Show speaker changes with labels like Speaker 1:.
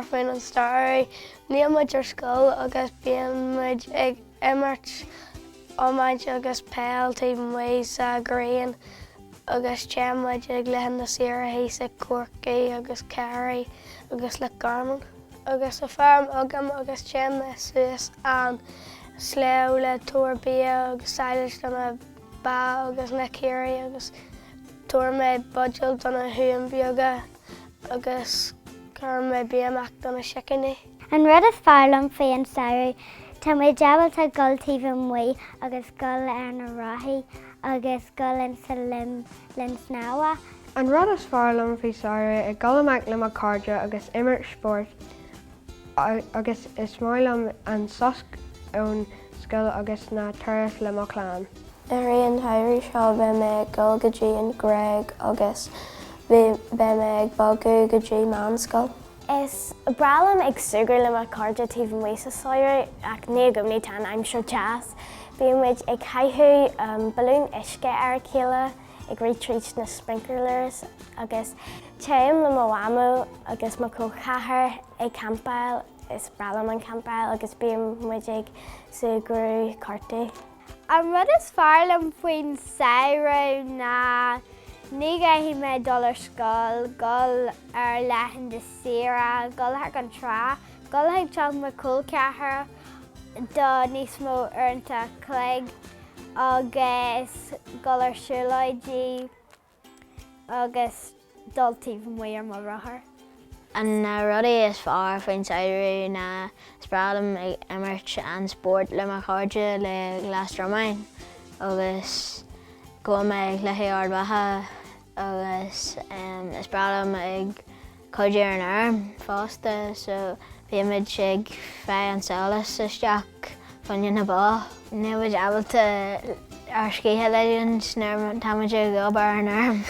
Speaker 1: faoin an stair. Níl muid ar scoil agus bíonn muid ag imirt óid agus péal taobh muid sa ghrian agus teann muid ag leithin na saoire híosa cuaircaí agus céirí agus le garman. Agus a fearm agam agus teann na suas an sléo le tuairbí agus sailis donna ba agus na céirí agus tuair méid budgeal donna thuaim beaga agus chuir méid bí amach donna sicinaí.
Speaker 2: An rud is fearr liom faoin saoradh, tá muid deabhalta gol taobh muoi agus gol ar na rathaí agus gol in sa lim snáha.
Speaker 3: An rud is fearr liom faoi saoradh, ag gol amach le carde agus imirt sport agus is máilm an sosc ón scoil agus na turas le chláán.
Speaker 1: Ar aon thairí seo bheith mé ag gol go dtí an gréig agus bheith mé ag bogu go dtí meánscoil.
Speaker 2: Is bralam ag sugar le carde taobh muoi sa saoradh ach ní gomní tan I'm sure jazz. Bíonn muid ag caiithú balún isce ar chéile ag retreat na sprinklers agus téim le mhamu agus má chathair ag campáil is bralam an campáil agus bíonn muid ag sugarú cartaí. An rud is fearr liom faoin saoradh na ní gaithfí mé dul ar scoil, gol ar leithin de saoire, gol ag an trá, gol ag teag mo cúlcathair do níos mó uaireanta cloig agus gol ar siúlaidí agus dul taobh muoi ar mo rathair.
Speaker 4: An rudaí is fearr faoin saoradh na sprealam ag imirt an sport le carde le glasdramain agus go mé ag leithí ardmhatha agus is sprealam ag coidí ar an arm fásta so bhíonn muid ag feadh an solas isteach faoin na bá. Ní muid aibilta ar scíthe leideann nuair tá muid ag gobar an arm.